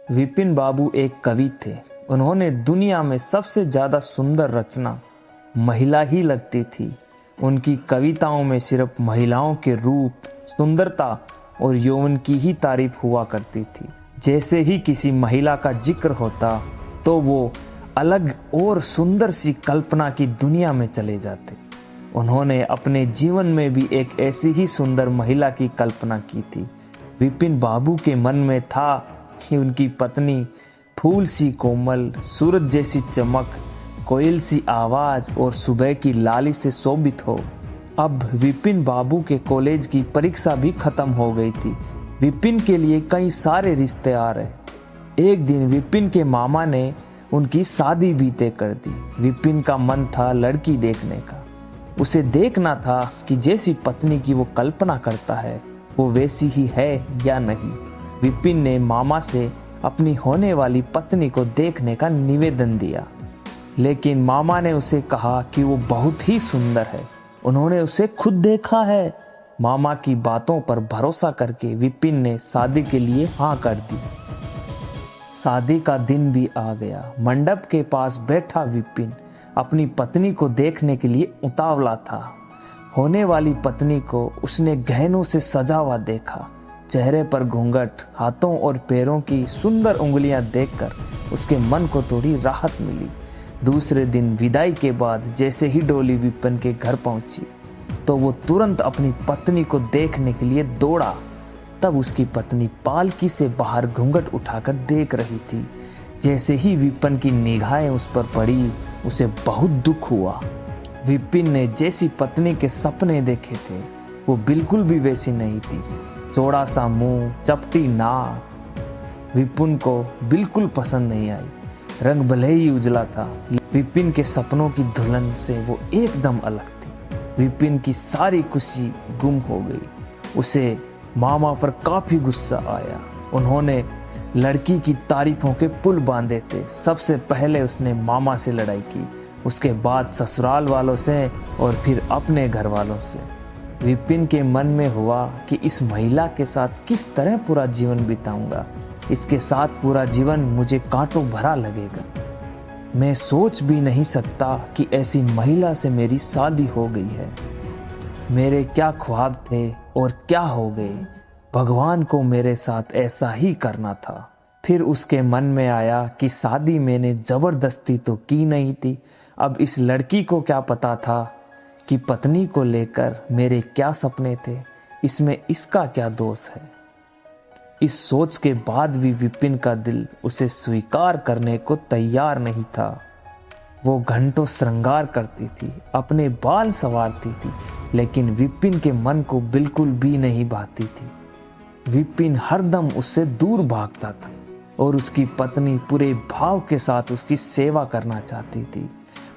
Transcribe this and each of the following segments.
विपिन बाबू एक कवि थे। उन्होंने दुनिया में सबसे ज़्यादा सुंदर रचना महिला ही लगती थी। उनकी कविताओं में सिर्फ महिलाओं के रूप, सुंदरता और यौवन की ही तारीफ हुआ करती थी। जैसे ही किसी महिला का जिक्र होता तो वो अलग और सुंदर सी कल्पना की दुनिया में चले जाते। उन्होंने अपने जीवन में भी एक ऐसी ही सुंदर महिला की कल्पना की थी। विपिन बाबू के मन में था कि उनकी पत्नी फूल सी कोमल, सूरज जैसी चमक, कोयल सी आवाज और सुबह की लाली से शोभित हो। अब विपिन बाबू के कॉलेज की परीक्षा भी खत्म हो गई थी। विपिन के लिए कई सारे रिश्ते आ रहे। एक दिन विपिन के मामा ने उनकी शादी भी तय कर दी। विपिन का मन था लड़की देखने का। उसे देखना था कि जैसी पत्नी की वो कल्पना करता है वो वैसी ही है या नहीं। विपिन ने मामा से अपनी होने वाली पत्नी को देखने का निवेदन दिया, लेकिन मामा ने उसे कहा कि वो बहुत ही सुंदर है, उन्होंने उसे खुद देखा है। मामा की बातों पर भरोसा करके विपिन ने शादी के लिए हाँ कर दी। शादी का दिन भी आ गया। मंडप के पास बैठा विपिन अपनी पत्नी को देखने के लिए उतावला था। होने वाली पत्नी को उसने गहनों से सजा हुआ देखा। चेहरे पर घूंघट, हाथों और पैरों की सुंदर उंगलियां देखकर उसके मन को थोड़ी राहत मिली। दूसरे दिन विदाई के बाद जैसे ही डोली विपिन के घर पहुंची तो वो तुरंत अपनी पत्नी को देखने के लिए दौड़ा। तब उसकी पत्नी पालकी से बाहर घूंघट उठाकर देख रही थी। जैसे ही विपिन की निगाहें उस पर पड़ी उसे बहुत दुख हुआ। विपिन ने जैसी पत्नी के सपने देखे थे वो बिल्कुल भी वैसी नहीं थी। चौड़ा सा मुंह, चपटी नाक विपिन को बिल्कुल पसंद नहीं आई। रंग भले ही उजला था, विपिन के सपनों की दुल्हन से वो एकदम अलग थी। विपिन की सारी खुशी गुम हो गई। उसे मामा पर काफी गुस्सा आया। उन्होंने लड़की की तारीफों के पुल बांधे थे। सबसे पहले उसने मामा से लड़ाई की, उसके बाद ससुराल वालों से और फिर अपने घर वालों से। विपिन के मन में हुआ कि इस महिला के साथ किस तरह पूरा जीवन बिताऊंगा। इसके साथ पूरा जीवन मुझे कांटों भरा लगेगा। मैं सोच भी नहीं सकता कि ऐसी महिला से मेरी शादी हो गई है। मेरे क्या ख्वाब थे और क्या हो गए। भगवान को मेरे साथ ऐसा ही करना था। फिर उसके मन में आया कि शादी मैंने जबरदस्ती तो की नहीं थी। अब इस लड़की को क्या पता था कि पत्नी को लेकर मेरे क्या सपने थे। इसमें इसका क्या दोष है। इस सोच के बाद भी विपिन का दिल उसे स्वीकार करने को तैयार नहीं था। वो घंटों श्रृंगार करती थी, अपने बाल संवारती थी, लेकिन विपिन के मन को बिल्कुल भी नहीं भाती थी। विपिन हरदम उससे दूर भागता था और उसकी पत्नी पूरे भाव के साथ उसकी सेवा करना चाहती थी।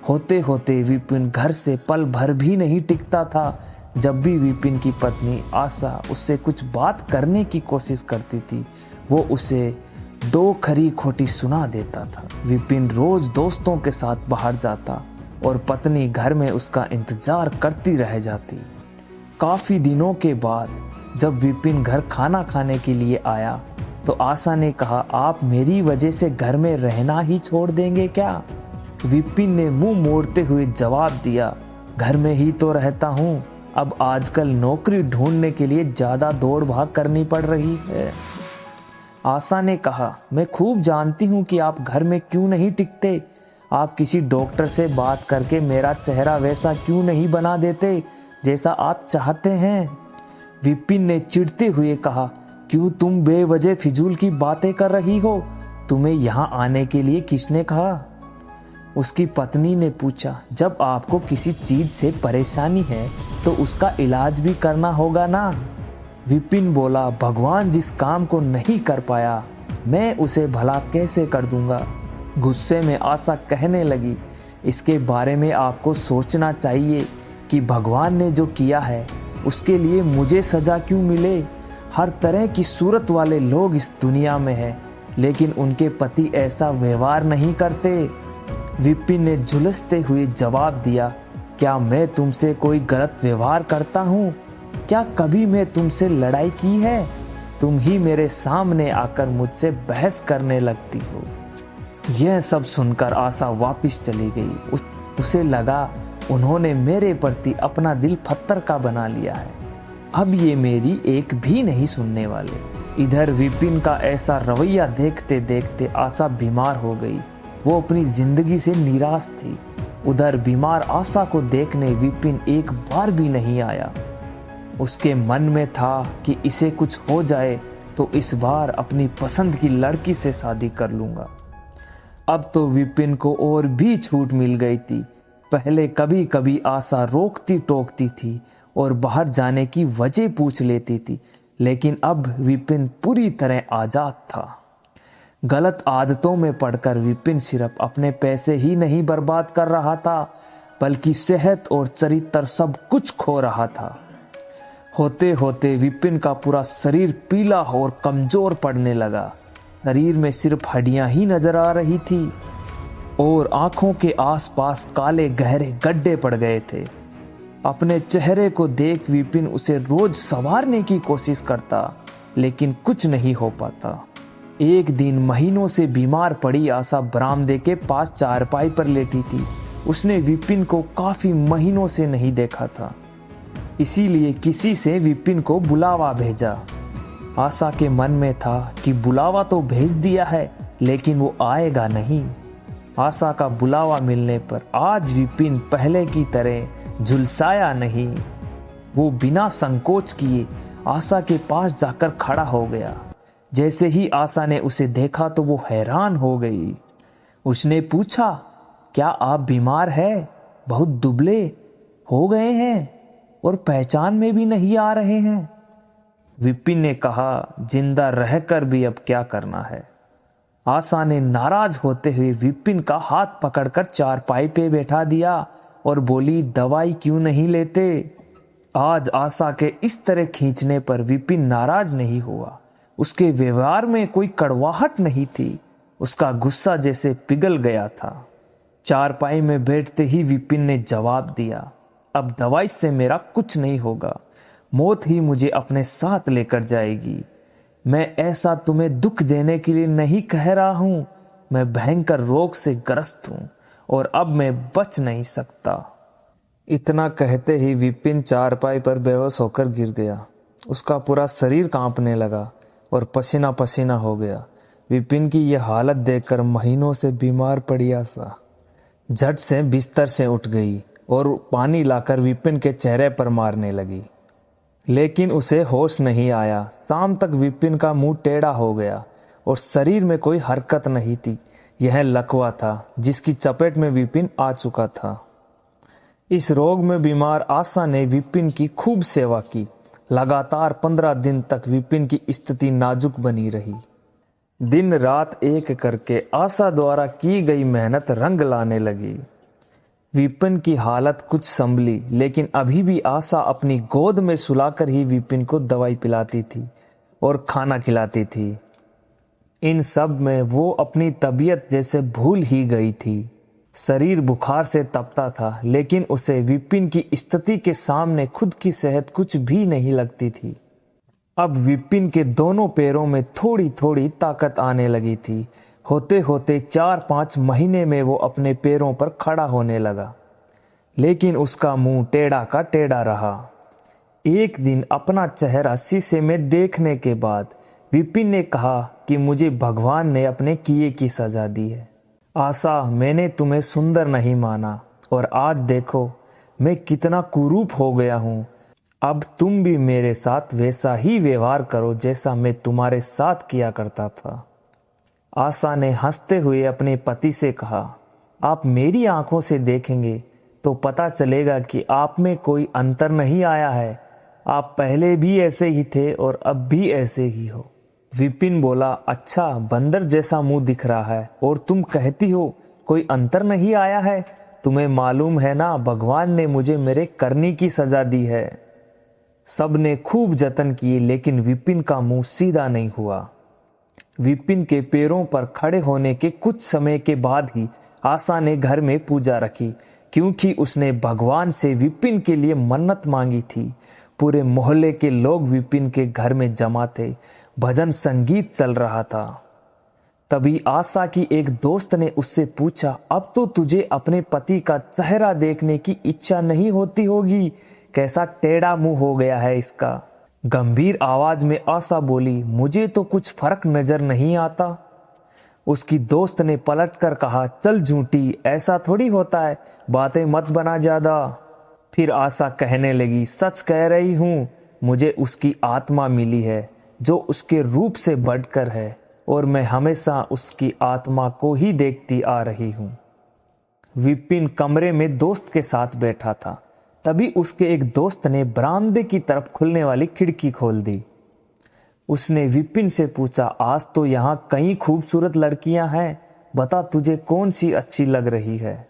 होते होते विपिन घर से पल भर भी नहीं टिकता था। जब भी विपिन की पत्नी आशा उससे कुछ बात करने की कोशिश करती थी वो उसे दो खरी खोटी सुना देता था। विपिन रोज दोस्तों के साथ बाहर जाता और पत्नी घर में उसका इंतजार करती रह जाती। काफी दिनों के बाद जब विपिन घर खाना खाने के लिए आया तो आशा ने कहा, आप मेरी वजह से घर में रहना ही छोड़ देंगे क्या? विपिन ने मुंह मोड़ते हुए जवाब दिया, घर में ही तो रहता हूँ। अब आजकल नौकरी ढूंढने के लिए ज्यादा दौड़ भाग करनी पड़ रही है। आशा ने कहा, मैं खूब जानती हूँ कि आप घर में क्यों नहीं टिकते। आप किसी डॉक्टर से बात करके मेरा चेहरा वैसा क्यों नहीं बना देते जैसा आप चाहते हैं। विपिन ने चिढ़ते हुए कहा, क्यों तुम बेवजह फिजूल की बातें कर रही हो? तुम्हें यहाँ आने के लिए किसने कहा? उसकी पत्नी ने पूछा, जब आपको किसी चीज से परेशानी है तो उसका इलाज भी करना होगा ना। विपिन बोला, भगवान जिस काम को नहीं कर पाया मैं उसे भला कैसे कर दूंगा। गुस्से में आशा कहने लगी, इसके बारे में आपको सोचना चाहिए कि भगवान ने जो किया है उसके लिए मुझे सजा क्यों मिले। हर तरह की सूरत वाले लोग इस दुनिया में हैं, लेकिन उनके पति ऐसा व्यवहार नहीं करते। विपिन ने झुलसते हुए जवाब दिया, क्या मैं तुमसे कोई गलत व्यवहार करता हूँ? क्या कभी मैं तुमसे लड़ाई की है? तुम ही मेरे सामने आकर मुझसे बहस करने लगती हो। यह सब सुनकर आशा वापस चली गई। उसे लगा उन्होंने मेरे प्रति अपना दिल पत्थर का बना लिया है, अब ये मेरी एक भी नहीं सुनने वाले। इधर विपिन का ऐसा रवैया देखते देखते आशा बीमार हो गई। वो अपनी जिंदगी से निराश थी। उधर बीमार आशा को देखने विपिन एक बार भी नहीं आया। उसके मन में था कि इसे कुछ हो जाए तो इस बार अपनी पसंद की लड़की से शादी कर लूंगा। अब तो विपिन को और भी छूट मिल गई थी। पहले कभी कभी आशा रोकती टोकती थी और बाहर जाने की वजह पूछ लेती थी, लेकिन अब विपिन पूरी तरह आजाद था। गलत आदतों में पड़कर विपिन सिर्फ अपने पैसे ही नहीं बर्बाद कर रहा था, बल्कि सेहत और चरित्र सब कुछ खो रहा था। होते होते विपिन का पूरा शरीर पीला और कमजोर पड़ने लगा। शरीर में सिर्फ हड्डियां ही नजर आ रही थी और आंखों के आसपास काले गहरे गड्ढे पड़ गए थे। अपने चेहरे को देख विपिन उसे रोज संवारने की कोशिश करता, लेकिन कुछ नहीं हो पाता। एक दिन महीनों से बीमार पड़ी आशा बरामदे के पास चारपाई पर लेटी थी। उसने विपिन को काफी महीनों से नहीं देखा था, इसीलिए किसी से विपिन को बुलावा भेजा। आशा के मन में था कि बुलावा तो भेज दिया है, लेकिन वो आएगा नहीं। आशा का बुलावा मिलने पर आज विपिन पहले की तरह झुलसाया नहीं। वो बिना संकोच किए आशा के पास जाकर खड़ा हो गया। जैसे ही आशा ने उसे देखा तो वो हैरान हो गई। उसने पूछा, क्या आप बीमार हैं? बहुत दुबले हो गए हैं और पहचान में भी नहीं आ रहे हैं। विपिन ने कहा, जिंदा रहकर भी अब क्या करना है। आशा ने नाराज होते हुए विपिन का हाथ पकड़कर चारपाई पे बैठा दिया और बोली, दवाई क्यों नहीं लेते? आज आशा के इस तरह खींचने पर विपिन नाराज नहीं हुआ। उसके व्यवहार में कोई कड़वाहट नहीं थी। उसका गुस्सा जैसे पिघल गया था। चारपाई में बैठते ही विपिन ने जवाब दिया, अब दवाई से मेरा कुछ नहीं होगा। मौत ही मुझे अपने साथ लेकर जाएगी। मैं ऐसा तुम्हें दुख देने के लिए नहीं कह रहा हूं। मैं भयंकर रोग से ग्रस्त हूं और अब मैं बच नहीं सकता। इतना कहते ही विपिन चारपाई पर बेहोश होकर गिर गया। उसका पूरा शरीर कांपने लगा और पसीना पसीना हो गया। विपिन की यह हालत देखकर महीनों से बीमार पड़ी आशा झट से बिस्तर से उठ गई और पानी लाकर विपिन के चेहरे पर मारने लगी, लेकिन उसे होश नहीं आया। शाम तक विपिन का मुंह टेढ़ा हो गया और शरीर में कोई हरकत नहीं थी। यह लकवा था जिसकी चपेट में विपिन आ चुका था। इस रोग में बीमार आशा ने विपिन की खूब सेवा की। लगातार 15 दिन तक विपिन की स्थिति नाजुक बनी रही। दिन रात एक करके आशा द्वारा की गई मेहनत रंग लाने लगी। विपिन की हालत कुछ संभली, लेकिन अभी भी आशा अपनी गोद में सुलाकर ही विपिन को दवाई पिलाती थी और खाना खिलाती थी। इन सब में वो अपनी तबीयत जैसे भूल ही गई थी। शरीर बुखार से तपता था, लेकिन उसे विपिन की स्थिति के सामने खुद की सेहत कुछ भी नहीं लगती थी। अब विपिन के दोनों पैरों में थोड़ी थोड़ी ताकत आने लगी थी। होते होते 4-5 महीने में वो अपने पैरों पर खड़ा होने लगा, लेकिन उसका मुंह टेढ़ा का टेढ़ा रहा। एक दिन अपना चेहरा शीशे में देखने के बाद विपिन ने कहा कि मुझे भगवान ने अपने किए की सजा दी है। आशा, मैंने तुम्हें सुंदर नहीं माना और आज देखो मैं कितना कुरूप हो गया हूँ। अब तुम भी मेरे साथ वैसा ही व्यवहार करो जैसा मैं तुम्हारे साथ किया करता था। आशा ने हंसते हुए अपने पति से कहा, आप मेरी आंखों से देखेंगे तो पता चलेगा कि आप में कोई अंतर नहीं आया है। आप पहले भी ऐसे ही थे और अब भी ऐसे ही हो। विपिन बोला, अच्छा, बंदर जैसा मुंह दिख रहा है और तुम कहती हो कोई अंतर नहीं आया है। तुम्हें मालूम है ना, भगवान ने मुझे मेरे करनी की सजा दी है। सब ने खूब जतन किए, लेकिन विपिन का मुंह सीधा नहीं हुआ। विपिन के पैरों पर खड़े होने के कुछ समय के बाद ही आशा ने घर में पूजा रखी, क्योंकि उसने भगवान से विपिन के लिए मन्नत मांगी थी। पूरे मोहल्ले के लोग विपिन के घर में जमा थे। भजन संगीत चल रहा था। तभी आशा की एक दोस्त ने उससे पूछा, अब तो तुझे अपने पति का चेहरा देखने की इच्छा नहीं होती होगी, कैसा टेढ़ा मुंह हो गया है इसका। गंभीर आवाज में आशा बोली, मुझे तो कुछ फर्क नजर नहीं आता। उसकी दोस्त ने पलटकर कहा, चल झूठी, ऐसा थोड़ी होता है, बातें मत बना ज्यादा। फिर आशा कहने लगी, सच कह रही हूं, मुझे उसकी आत्मा मिली है जो उसके रूप से बढ़कर है, और मैं हमेशा उसकी आत्मा को ही देखती आ रही हूं। विपिन कमरे में दोस्त के साथ बैठा था। तभी उसके एक दोस्त ने बरामदे की तरफ खुलने वाली खिड़की खोल दी। उसने विपिन से पूछा, आज तो यहाँ कई खूबसूरत लड़कियां हैं, बता तुझे कौन सी अच्छी लग रही है।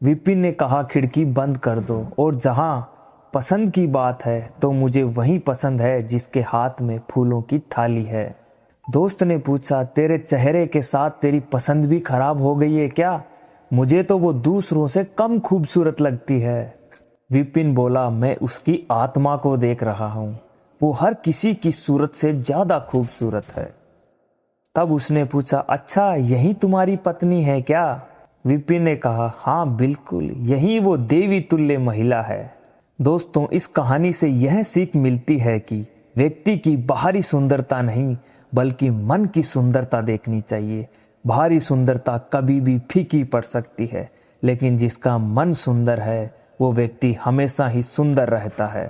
विपिन ने कहा, खिड़की बंद कर दो, और जहाँ पसंद की बात है तो मुझे वही पसंद है जिसके हाथ में फूलों की थाली है। दोस्त ने पूछा, तेरे चेहरे के साथ तेरी पसंद भी खराब हो गई है क्या? मुझे तो वो दूसरों से कम खूबसूरत लगती है। विपिन बोला, मैं उसकी आत्मा को देख रहा हूँ, वो हर किसी की सूरत से ज्यादा खूबसूरत है। तब उसने पूछा, अच्छा यही तुम्हारी पत्नी है क्या? विपिन ने कहा, हाँ बिल्कुल, यही वो देवी तुल्य महिला है। दोस्तों, इस कहानी से यह सीख मिलती है कि व्यक्ति की बाहरी सुंदरता नहीं बल्कि मन की सुंदरता देखनी चाहिए। बाहरी सुंदरता कभी भी फीकी पड़ सकती है, लेकिन जिसका मन सुंदर है वो व्यक्ति हमेशा ही सुंदर रहता है।